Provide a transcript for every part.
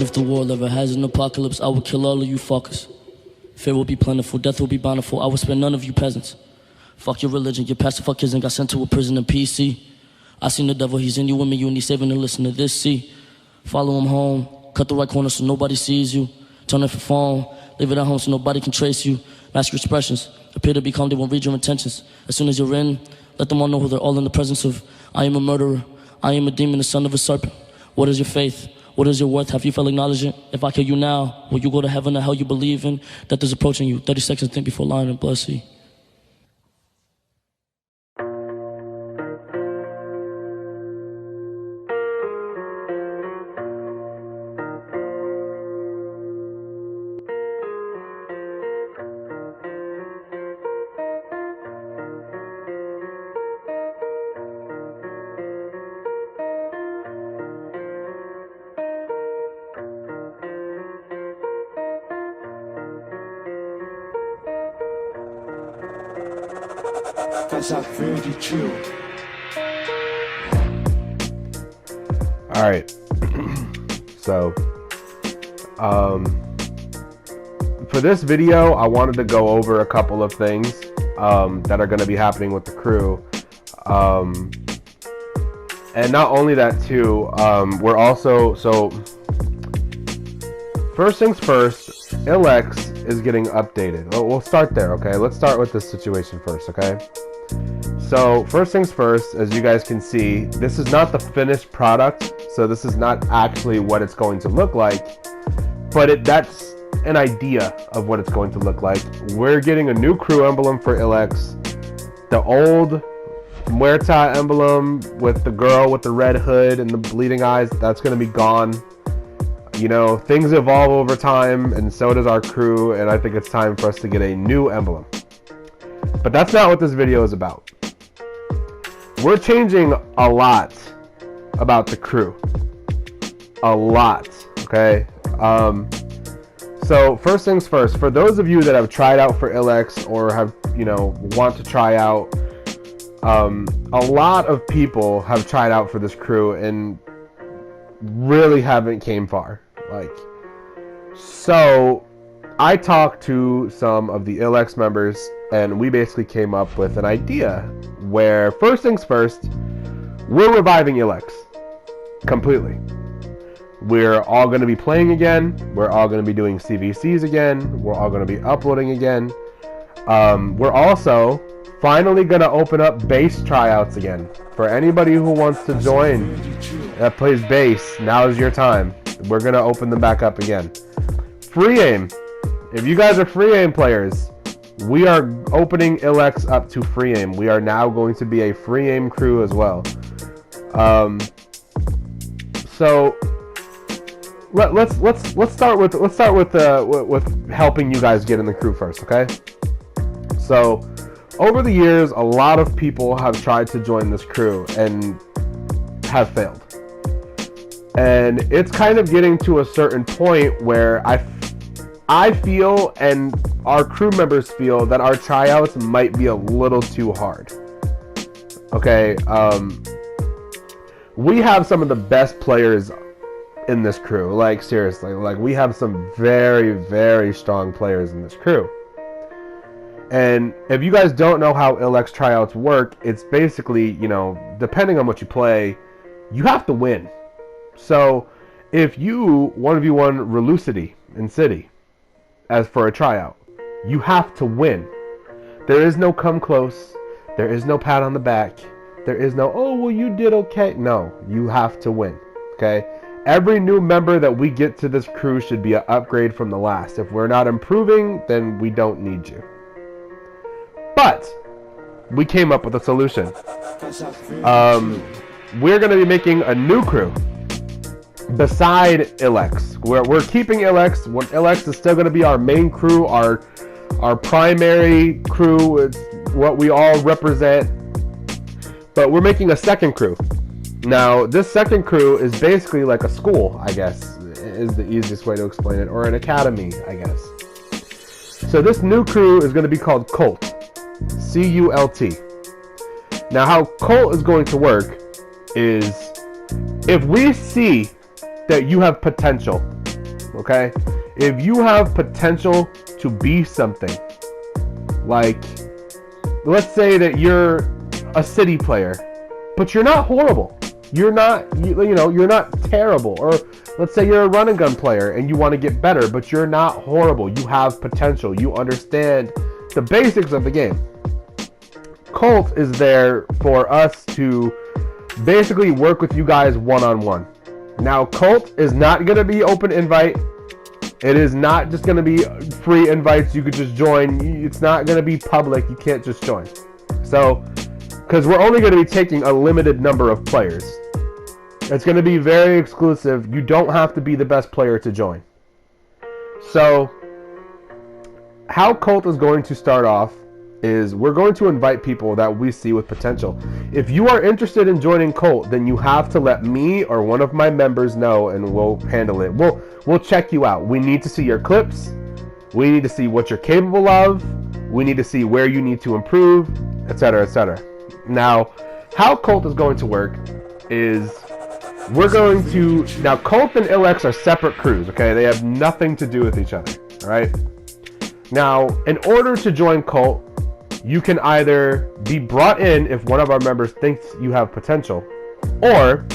If the world ever has an apocalypse, I will kill all of you fuckers. Fear will be plentiful, death will be bountiful. I will spare none of you peasants. Fuck your religion, your pastor fuck kids and got sent to a prison in PC. I seen the devil, he's in you and me, you need saving to listen to this, see. Follow him home, cut the right corner so nobody sees you. Turn off your phone, leave it at home so nobody can trace you. Mask your expressions, appear to be calm, they won't read your intentions. As soon as you're in, let them all know who they're all in the presence of. I am a murderer, I am a demon, the son of a serpent. What is your faith? What is your worth? Have you felt acknowledged it? If I kill you now, will you go to heaven or hell you believe in? Death is approaching you. 30 seconds, think before lying and blood see. All right. So, for this video, I wanted to go over a couple of things that are going to be happening with the crew. And not only that too, we're also, so first things first, ILLX is getting updated. We'll start there, okay? Let's start with this situation first, okay? So first things first, as you guys can see, this is not the finished product, so this is not actually what it's going to look like, but that's an idea of what it's going to look like. We're getting a new crew emblem for ILLX. The old Muerta emblem with the girl with the red hood and the bleeding eyes, that's going to be gone. You know, things evolve over time, and so does our crew, and I think it's time for us to get a new emblem. But that's not what this video is about. We're changing a lot about the crew. A lot, okay? So first things first, for those of you that have tried out for ILLX or have, you know, want to try out, a lot of people have tried out for this crew and really haven't came far. Like, so I talked to some of the ILLX members and we basically came up with an idea where, first things first, we're reviving ILLX completely. We're all going to be playing again. We're all going to be doing CVCs again. We're all going to be uploading again. We're also finally going to open up bass tryouts again. For anybody who wants to join that plays bass, now is your time. We're going to open them back up again. Free aim. If you guys are free aim players, we are opening ILLX up to free aim. We are now going to be a free aim crew as well. So let's start with helping you guys get in the crew first, okay? So over the years, a lot of people have tried to join this crew and have failed. And it's kind of getting to a certain point where I feel, and our crew members feel, that our tryouts might be a little too hard. Okay, we have some of the best players in this crew. Like, seriously, like, we have some very, very strong players in this crew. And if you guys don't know how ILLX tryouts work, it's basically, you know, depending on what you play, you have to win. So if you 1v1 Relucity in City as for a tryout, you have to win. There is no come close. There is no pat on the back. There is no, oh, well, you did okay. No, you have to win, okay? Every new member that we get to this crew should be an upgrade from the last. If we're not improving, then we don't need you. But we came up with a solution. We're going to be making a new crew beside ILLX. We're keeping ILLX. ILLX is still going to be our main crew, our primary crew. It's what we all represent. But we're making a second crew. Now, this second crew is basically like a school, I guess, is the easiest way to explain it, or an academy, I guess. So this new crew is going to be called Cult. C-U-L-T. Now, how Cult is going to work is, if we see that you have potential okay? If you have potential to be something, like, let's say that you're a city player, but you're not horrible. You're not, you're not terrible. Or let's say you're a run and gun player and you want to get better, but you're not horrible. You have potential. You understand the basics of the game. Colt is there for us to basically work with you guys one-on-one. Now, Colt is not going to be open invite. It is not just going to be free invites. You could just join. It's not going to be public. You can't just join. So, because we're only going to be taking a limited number of players. It's going to be very exclusive. You don't have to be the best player to join. So, how Colt is going to start off is we're going to invite people that we see with potential. If you are interested in joining Colt, then you have to let me or one of my members know, and we'll handle it. We'll check you out. We need to see your clips. We need to see what you're capable of. We need to see where you need to improve, etc., etc. Now, how Colt is going to work is we're going to... Now, Colt and ILLX are separate crews, okay? They have nothing to do with each other, all right? Now, in order to join Colt, you can either be brought in if one of our members thinks you have potential, or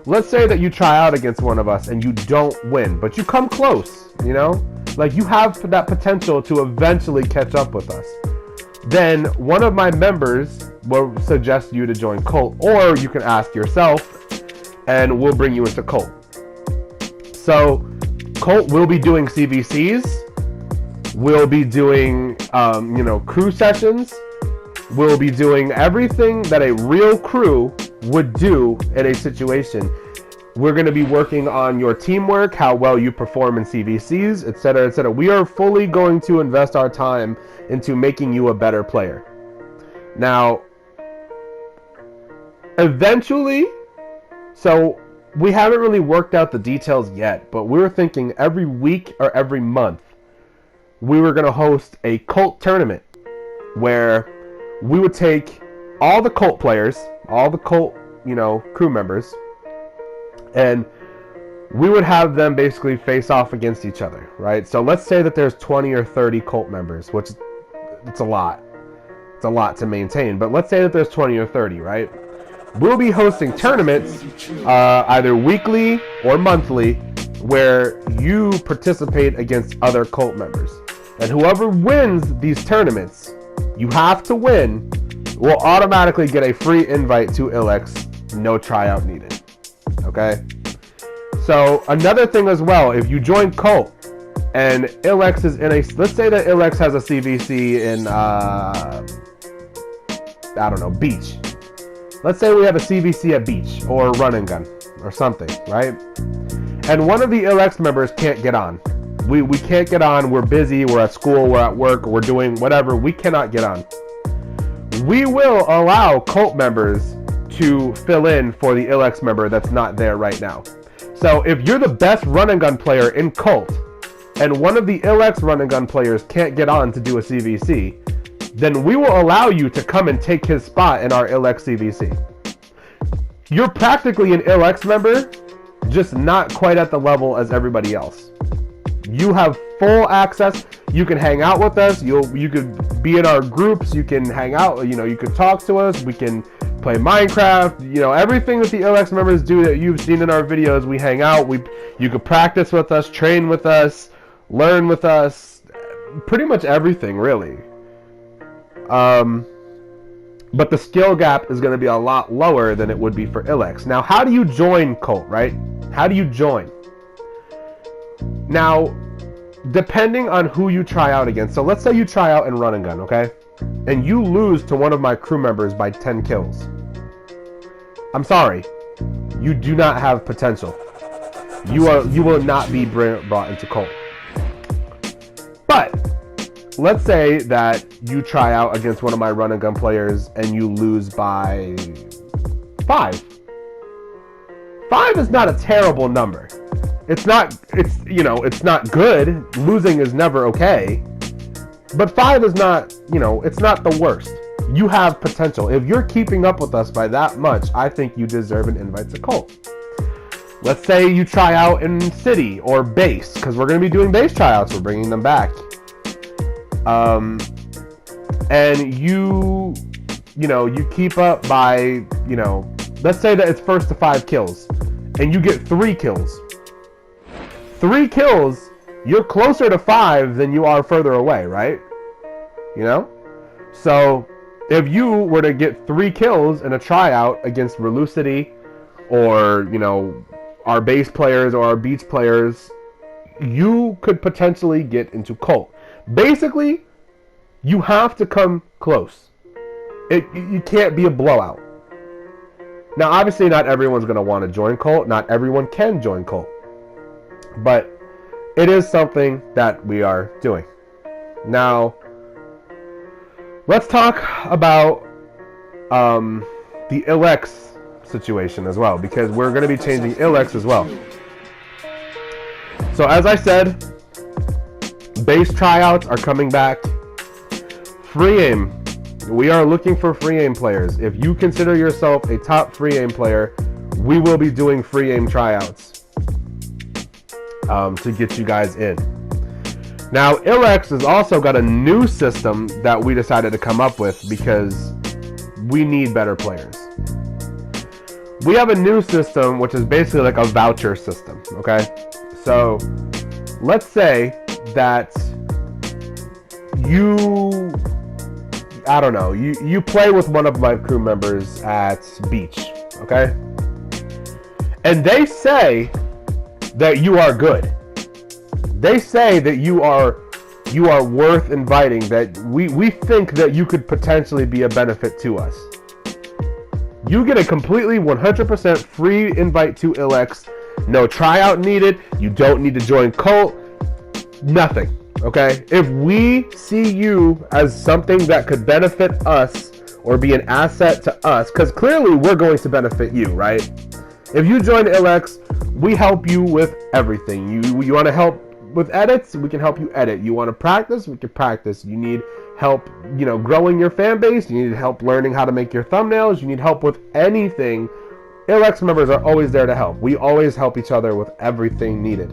let's say that you try out against one of us and you don't win, but you come close, like you have that potential to eventually catch up with us. Then one of my members will suggest you to join Colt, or you can ask yourself and we'll bring you into Colt. So Colt will be doing CVCs. We'll be doing, crew sessions. We'll be doing everything that a real crew would do in a situation. We're going to be working on your teamwork, how well you perform in CVCs, etc., etc. We are fully going to invest our time into making you a better player. Now, eventually, so we haven't really worked out the details yet, but we were thinking every week or every month, we were going to host a Colt tournament where we would take all the Colt players, all the Colt, crew members, and we would have them basically face off against each other, right? So let's say that there's 20 or 30 Colt members, which it's a lot. It's a lot to maintain, but let's say that there's 20 or 30, right? We'll be hosting tournaments either weekly or monthly where you participate against other Colt members. And whoever wins these tournaments, you have to win, will automatically get a free invite to ILLX, no tryout needed. Okay? So another thing as well, if you join Colt and ILLX is in a, let's say that ILLX has a CVC in, Beach. Let's say we have a CVC at Beach or Run and Gun or something, right? And one of the ILLX members can't get on. We can't get on. We're busy. We're at school. We're at work. We're doing whatever. We cannot get on. We will allow Colt members to fill in for the ILLX member that's not there right now. So if you're the best run and gun player in Colt and one of the ILLX run and gun players can't get on to do a CVC, then we will allow you to come and take his spot in our ILLX CVC. You're practically an ILLX member, just not quite at the level as everybody else. You have full access. You can hang out with us. You could be in our groups. You can hang out. You could talk to us. We can play Minecraft. Everything that the ILLX members do that you've seen in our videos. We hang out. You could practice with us, train with us, learn with us. Pretty much everything, really. But the skill gap is going to be a lot lower than it would be for ILLX. Now, how do you join Colt, right? How do you join? Now, depending on who you try out against, so let's say you try out in Run and Gun, okay? And you lose to one of my crew members by 10 kills. I'm sorry. You do not have potential. You will not be brought into Colt. But let's say that you try out against one of my Run and Gun players and you lose by 5. 5 is not a terrible number. It's not good. Losing is never okay. But 5 is not, it's not the worst. You have potential. If you're keeping up with us by that much, I think you deserve an invite to Colt. Let's say you try out in City or Base, because we're going to be doing Base tryouts. We're bringing them back. And you keep up by, let's say that it's first to 5 kills, and you get 3 kills. 3 kills, you're closer to 5 than you are further away, right? So if you were to get 3 kills in a tryout against Relucity or, our base players or our beach players, you could potentially get into Cult. Basically, you have to come close. You can't be a blowout. Now, obviously, not everyone's going to want to join Cult. Not everyone can join Cult. But it is something that we are doing. Now, let's talk about the ILLX situation as well, because we're going to be changing ILLX as well. So as I said, base tryouts are coming back. Free aim. We are looking for free aim players. If you consider yourself a top free aim player, we will be doing free aim tryouts to get you guys in. Now, ILLX has also got a new system that we decided to come up with because we need better players. We have a new system, which is basically like a voucher system, okay? So, let's say that you play with one of my crew members at Beach, okay? And they say that you are good. They say that you are worth inviting, that we think that you could potentially be a benefit to us. You get a completely 100% free invite to ILLX. No tryout needed. You don't need to join Cult. Nothing. Okay? If we see you as something that could benefit us or be an asset to us, because clearly we're going to benefit you, right? If you join ILLX, we help you with everything. You want to help with edits, we can help you edit. You want to practice, we can practice. You need help, growing your fan base. You need help learning how to make your thumbnails. You need help with anything. ILLX members are always there to help. We always help each other with everything needed.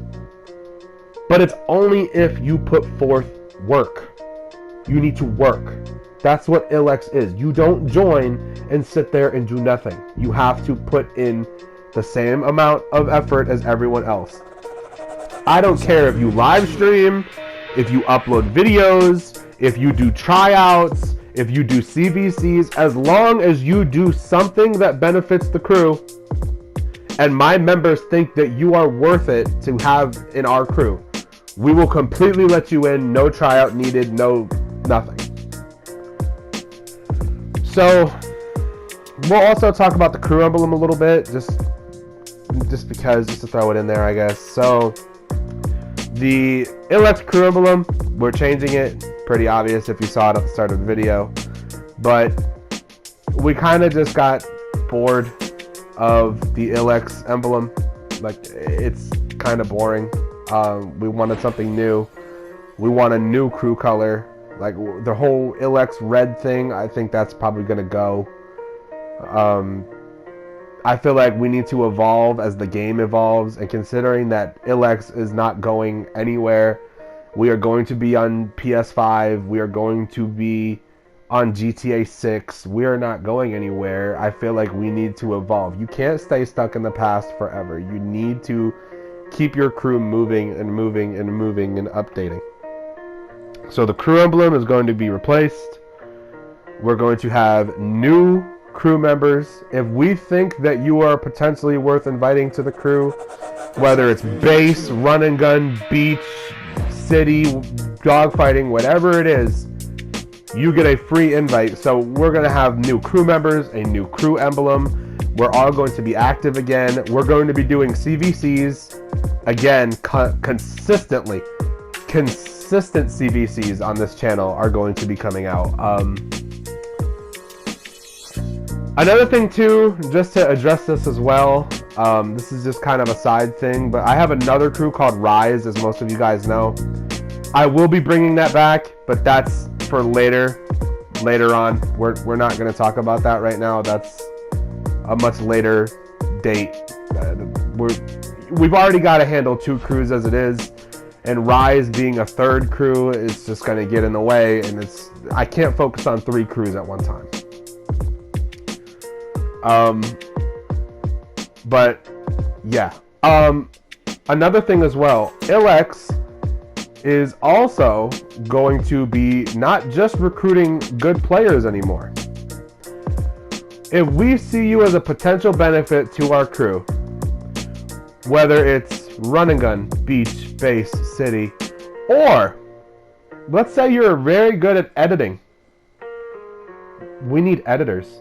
But it's only if you put forth work. You need to work. That's what ILLX is. You don't join and sit there and do nothing. You have to put in the same amount of effort as everyone else. I don't care if you live stream, if you upload videos, if you do tryouts, if you do CVCs, as long as you do something that benefits the crew and my members think that you are worth it to have in our crew, we will completely let you in. No tryout needed, no nothing. So we'll also talk about the crew emblem a little bit, just to throw it in there, I guess. So the ILLX crew emblem, we're changing it. Pretty obvious if you saw it at the start of the video. But we kind of just got bored of the ILLX emblem. Like, it's kind of boring. We wanted something new. We want a new crew color. Like, the whole ILLX red thing, I think that's probably going to go. I feel like we need to evolve as the game evolves, and considering that ILLX is not going anywhere, we are going to be on PS5, we are going to be on GTA 6, we are not going anywhere. I feel like we need to evolve. You can't stay stuck in the past forever. You need to keep your crew moving and moving and moving and updating. So the crew emblem is going to be replaced. We're going to have new crew members. If we think that you are potentially worth inviting to the crew, whether it's base, run and gun, beach, city, dogfighting, whatever it is, you get a free invite. So we're going to have new crew members, a new crew emblem. We're all going to be active again. We're going to be doing CVCs again consistently. Consistent CVCs on this channel are going to be coming out. Another thing too, just to address this as well, this is just kind of a side thing, but I have another crew called Rise, as most of you guys know. I will be bringing that back, but that's for later on. We're not going to talk about that right now. That's a much later date. we've already got to handle 2 crews as it is, and Rise being a 3rd crew is just going to get in the way, and I can't focus on 3 crews at one time. But yeah. Another thing as well, ILLX is also going to be not just recruiting good players anymore. If we see you as a potential benefit to our crew, whether it's run and gun, beach, base, city, or let's say you're very good at editing, we need editors.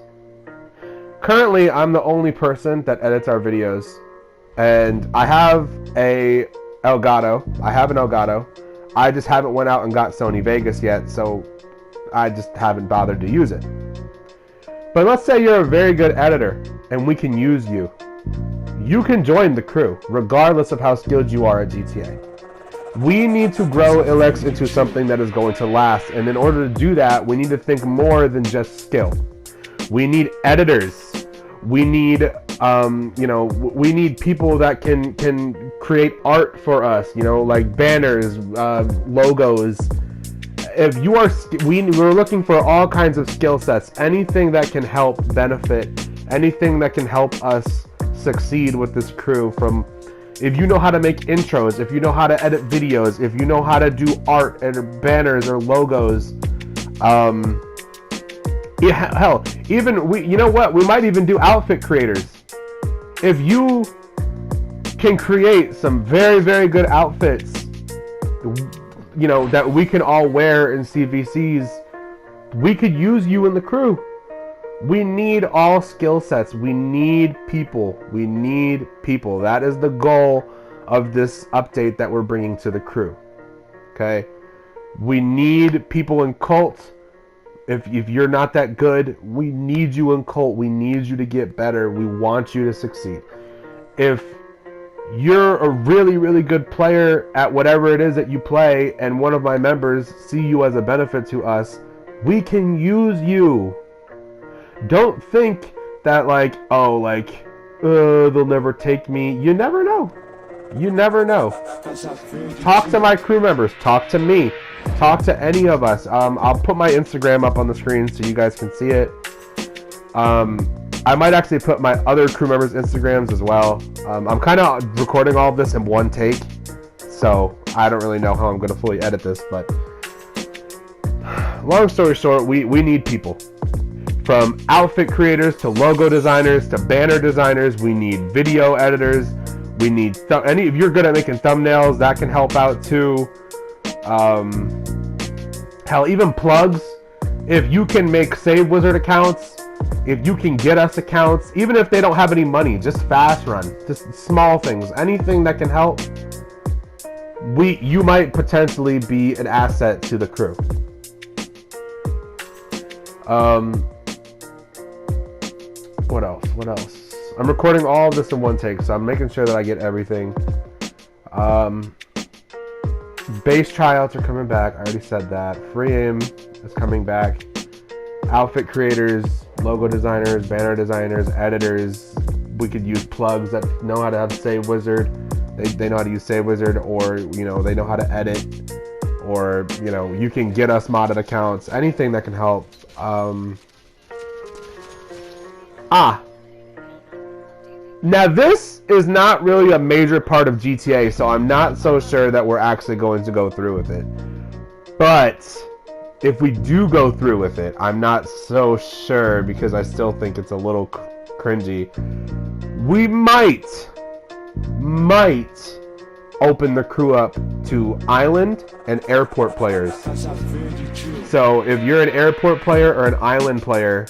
Currently, I'm the only person that edits our videos, and I have an Elgato. I just haven't went out and got Sony Vegas yet, so I just haven't bothered to use it. But let's say you're a very good editor and we can use you. You can join the crew, regardless of how skilled you are at GTA. We need to grow ILLX into something that is going to last, and in order to do that, we need to think more than just skill. We need editors. We need, we need people that can create art for us, like banners, logos. If you are, we're looking for all kinds of skill sets, anything that can help benefit, anything that can help us succeed with this crew. From, if you know how to make intros, if you know how to edit videos, if you know how to do art and banners or logos, yeah, hell, even we might even do outfit creators. If you can create some very, very good outfits, that we can all wear in CVCs, we could use you in the crew. We need all skill sets. We need people. We need people. That is the goal of this update that we're bringing to the crew. Okay? We need people in cult. If you're not that good, we need you in cult. We need you to get better. We want you to succeed. If you're a really, really good player at whatever it is that you play, and one of my members see you as a benefit to us, we can use you. Don't think that they'll never take me. You never know. You never know. Talk to my crew members. Talk to me. Talk to any of us. I'll put my Instagram up on the screen so you guys can see it. I might actually put my other crew members' Instagrams as well. I'm kind of recording all of this in one take, so I don't really know how I'm going to fully edit this, but long story short, we need people. From outfit creators to logo designers to banner designers, we need video editors. We need if you're good at making thumbnails, that can help out too. Hell, even plugs. If you can make Save Wizard accounts, if you can get us accounts, even if they don't have any money, just fast run, just small things, anything that can help. You might potentially be an asset to the crew. What else? I'm recording all of this in one take, so I'm making sure that I get everything. Base tryouts are coming back. I already said that. Free aim is coming back. Outfit creators, logo designers, banner designers, editors. We could use plugs that know how to Save Wizard. They know how to use Save Wizard, or they know how to edit, or you can get us modded accounts. Anything that can help. Now this is not really a major part of GTA, so I'm not so sure that we're actually going to go through with it. But if we do go through with it, I'm not so sure because I still think it's a little cringy. We might open the crew up to island and airport players. So if you're an airport player or an island player,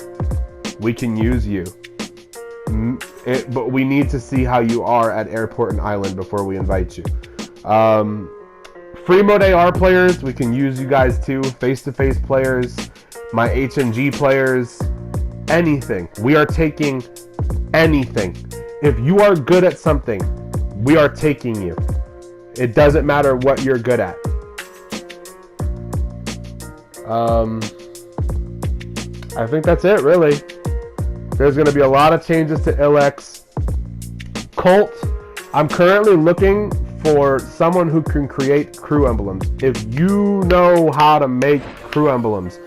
we can use you. But we need to see how you are at airport and island before we invite you. Free mode AR players, we can use you guys too. Face-to-face players, my HNG players, anything. We are taking anything. If you are good at something, we are taking you. It doesn't matter what you're good at. I think that's it, really. There's going to be a lot of changes to ILLX. Cult, I'm currently looking for someone who can create crew emblems. If you know how to make crew emblems,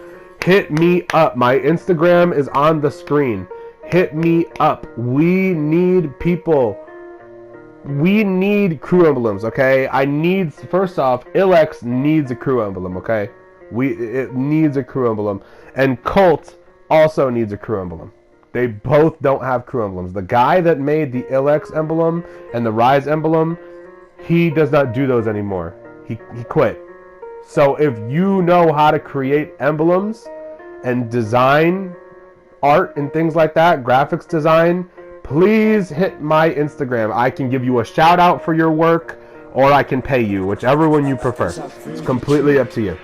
hit me up. My Instagram is on the screen. Hit me up. We need people. We need crew emblems, okay? First off, ILLX needs a crew emblem, okay? It needs a crew emblem. And Cult also needs a crew emblem. They both don't have crew emblems. The guy that made the ILLX emblem and the Rise emblem, he does not do those anymore. He quit. So if you know how to create emblems and design art and things like that, graphics design, please hit my Instagram. I can give you a shout out for your work, or I can pay you, whichever one you prefer. It's completely up to you.